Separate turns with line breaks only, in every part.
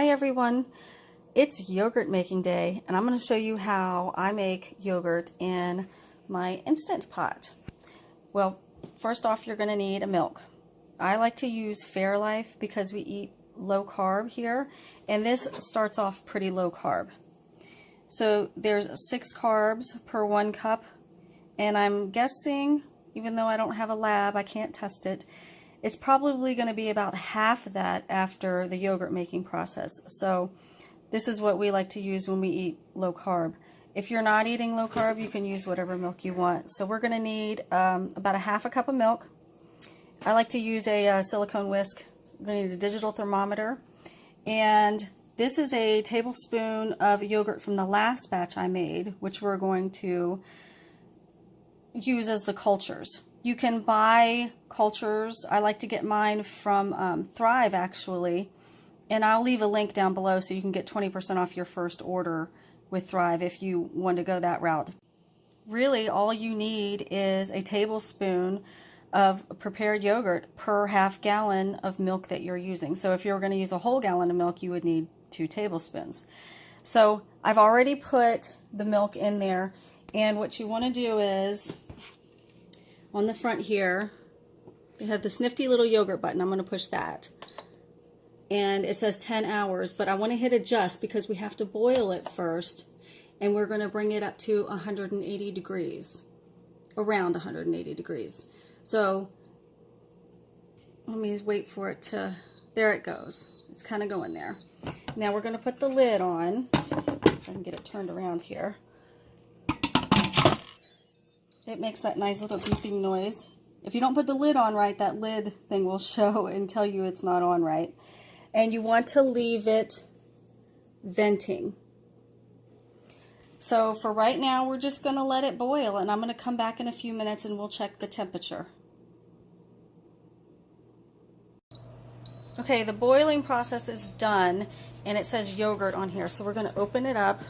Hi everyone, it's yogurt making day and I'm going to show you how I make yogurt in my Instant Pot. Well, first off you're going to need a milk. I like to use Fairlife because we eat low carb here, and this starts off pretty low carb. So there's 6 carbs per 1 cup, and I'm guessing, even though I don't have a lab, I can't test it, it's probably going to be about half of that after the yogurt making process. So this is what we like to use when we eat low carb. If you're not eating low carb, you can use whatever milk you want. So we're going to need about a half a cup of milk. I like to use a silicone whisk. We're going to need a digital thermometer. And this is a tablespoon of yogurt from the last batch I made, which we're going to use as the cultures. You can buy cultures. I like to get mine from Thrive actually, and I'll leave a link down below so you can get 20% off your first order with Thrive if you want to go that route. Really all you need is a tablespoon of prepared yogurt per half gallon of milk that you're using. So if you're going to use a whole gallon of milk, you would need 2 tablespoons. So I've already put the milk in there, and what you want to do is on the front here, they have this nifty little yogurt button. I'm going to push that. And it says 10 hours, but I want to hit adjust because we have to boil it first, and we're going to bring it up to 180 degrees, around 180 degrees. So let me wait for it to, there it goes. It's kind of going there. Now we're going to put the lid on. If I can get it turned around here. It makes that nice little beeping noise. If you don't put the lid on right, that lid thing will show and tell you it's not on right. And you want to leave it venting. So for right now, we're just going to let it boil, and I'm going to come back in a few minutes and we'll check the temperature. Okay, the boiling process is done, and it says yogurt on here. So we're going to open it up.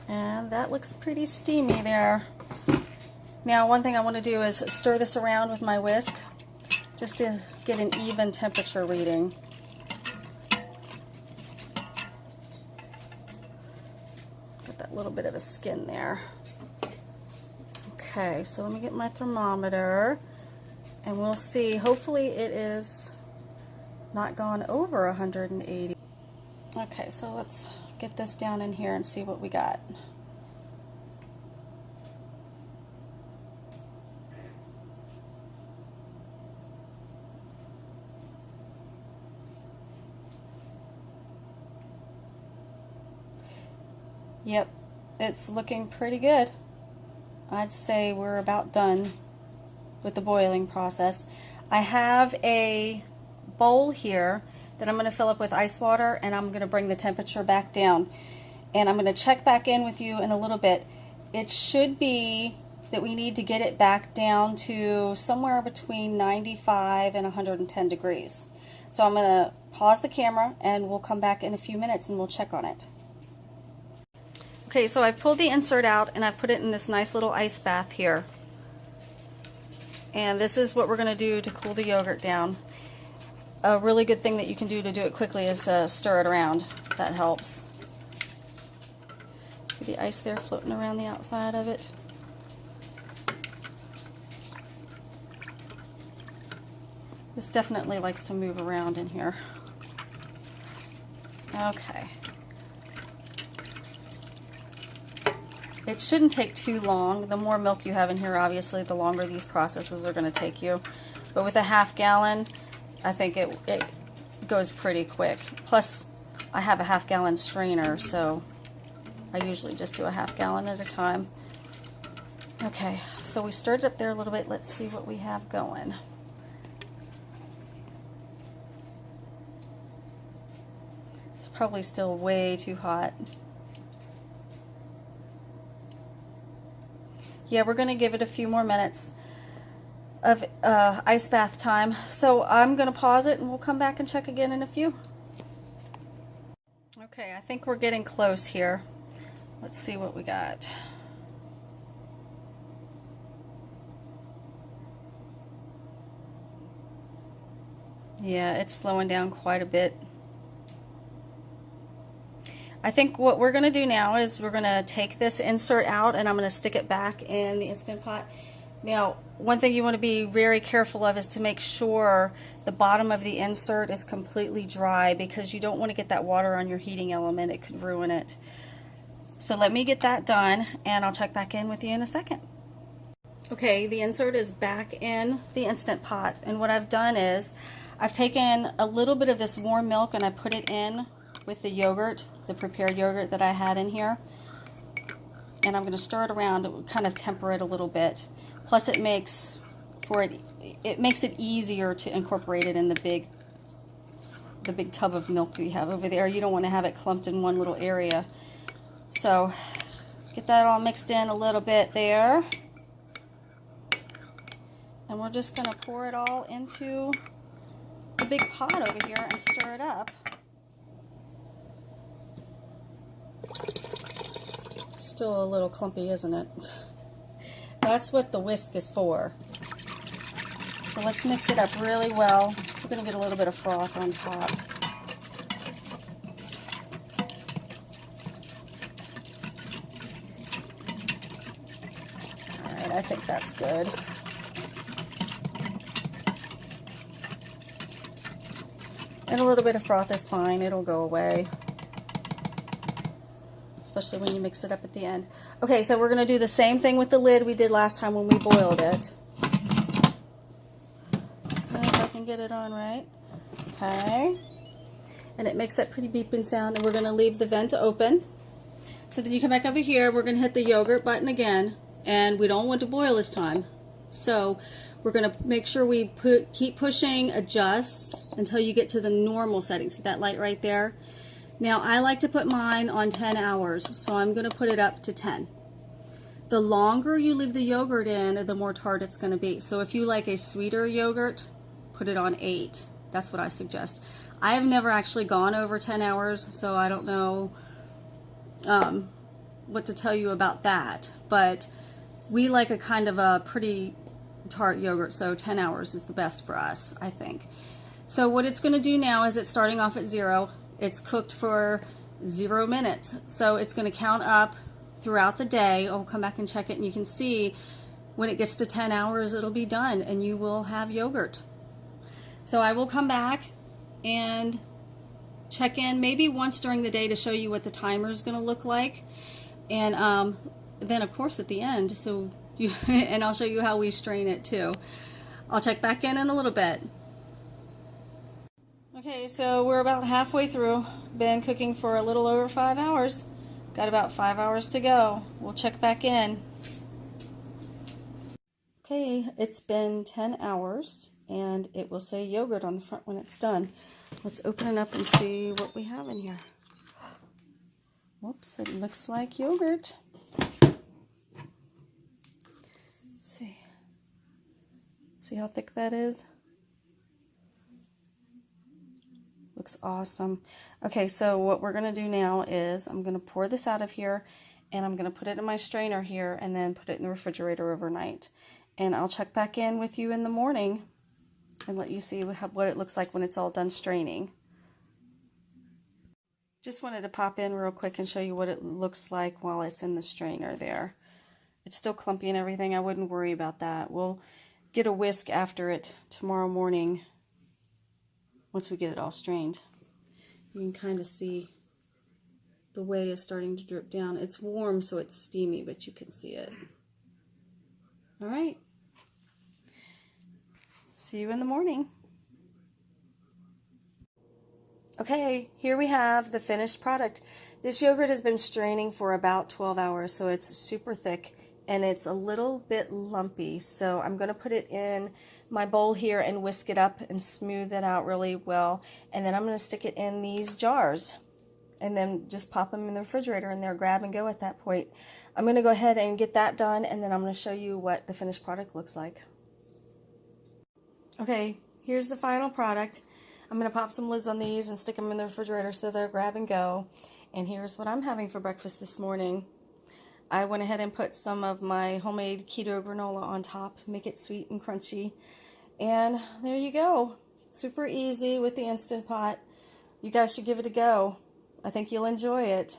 And that looks pretty steamy there. Now one thing I want to do is stir this around with my whisk just to get an even temperature reading. Got that little bit of a skin there. Okay, so let me get my thermometer and we'll see. Hopefully it is not gone over 180. Okay, so let's get this down in here and see what we got. Yep, it's looking pretty good. I'd say we're about done with the boiling process. I have a bowl here that I'm going to fill up with ice water, and I'm going to bring the temperature back down. And I'm going to check back in with you in a little bit. It should be that we need to get it back down to somewhere between 95 and 110 degrees. So I'm going to pause the camera and we'll come back in a few minutes and we'll check on it. Okay, so I've pulled the insert out and I've put it in this nice little ice bath here. And this is what we're going to do to cool the yogurt down. A really good thing that you can do to do it quickly is to stir it around. That helps. See the ice there floating around the outside of it? This definitely likes to move around in here. Okay. It shouldn't take too long. The more milk you have in here, obviously, the longer these processes are going to take you. But with a half gallon, I think it goes pretty quick. Plus, I have a half gallon strainer, so I usually just do a half gallon at a time. Okay, so we stirred it up there a little bit. Let's see what we have going. It's probably still way too hot. Yeah, we're going to give it a few more minutes of ice bath time. So I'm going to pause it and we'll come back and check again in a few. Okay, I think we're getting close here. Let's see what we got. Yeah, it's slowing down quite a bit. I think what we're going to do now is we're going to take this insert out and I'm going to stick it back in the Instant Pot. Now, one thing you want to be very careful of is to make sure the bottom of the insert is completely dry, because you don't want to get that water on your heating element. It could ruin it. So let me get that done and I'll check back in with you in a second. Okay, the insert is back in the Instant Pot, and what I've done is I've taken a little bit of this warm milk and I put it in with the yogurt, the prepared yogurt that I had in here, and I'm going to stir it around to kind of temper it a little bit. Plus it makes it easier to incorporate it in the big tub of milk we have over there. You don't want to have it clumped in one little area. So get that all mixed in a little bit there. And we're just going to pour it all into the big pot over here and stir it up. Still a little clumpy, isn't it? That's what the whisk is for. So let's mix it up really well. We're going to get a little bit of froth on top. Alright, I think that's good. And a little bit of froth is fine. It'll go away, especially when you mix it up at the end. Okay, so we're going to do the same thing with the lid we did last time when we boiled it. If I can get it on right. Okay. And it makes that pretty beeping sound, and we're going to leave the vent open. So then you come back over here, we're going to hit the yogurt button again, and we don't want to boil this time. So we're going to make sure we keep pushing, adjust until you get to the normal setting. See that light right there? Now I like to put mine on 10 hours, so I'm going to put it up to 10. The longer you leave the yogurt in, the more tart it's going to be. So if you like a sweeter yogurt, put it on 8. That's what I suggest. I have never actually gone over 10 hours, so I don't know what to tell you about that. But we like a kind of a pretty tart yogurt, so 10 hours is the best for us, I think. So what it's going to do now is it's starting off at 0. It's cooked for 0 minutes. So it's going to count up throughout the day. I'll come back and check it, and you can see when it gets to 10 hours, it'll be done, and you will have yogurt. So I will come back and check in maybe once during the day to show you what the timer is going to look like. And then, of course, at the end, and I'll show you how we strain it too. I'll check back in a little bit. Okay, so we're about halfway through. Been cooking for a little over 5 hours. Got about 5 hours to go. We'll check back in. Okay, it's been 10 hours and it will say yogurt on the front when it's done. Let's open it up and see what we have in here. Whoops, it looks like yogurt. See how thick that is? Looks awesome. Okay, so what we're going to do now is I'm going to pour this out of here, and I'm going to put it in my strainer here and then put it in the refrigerator overnight. And I'll check back in with you in the morning and let you see what it looks like when it's all done straining. Just wanted to pop in real quick and show you what it looks like while it's in the strainer there. It's still clumpy and everything. I wouldn't worry about that. We'll get a whisk after it tomorrow morning once we get it all strained. You can kind of see the whey is starting to drip down. It's warm, so it's steamy, but you can see it. All right. See you in the morning. Okay, here we have the finished product. This yogurt has been straining for about 12 hours, so it's super thick and it's a little bit lumpy. So I'm going to put it in my bowl here and whisk it up and smooth it out really well. And then I'm going to stick it in these jars and then just pop them in the refrigerator, and they're grab and go at that point. I'm going to go ahead and get that done, and then I'm going to show you what the finished product looks like. Okay, here's the final product. I'm going to pop some lids on these and stick them in the refrigerator so they're grab and go. And here's what I'm having for breakfast this morning. I went ahead and put some of my homemade keto granola on top, make it sweet and crunchy. And there you go. Super easy with the Instant Pot. You guys should give it a go. I think you'll enjoy it.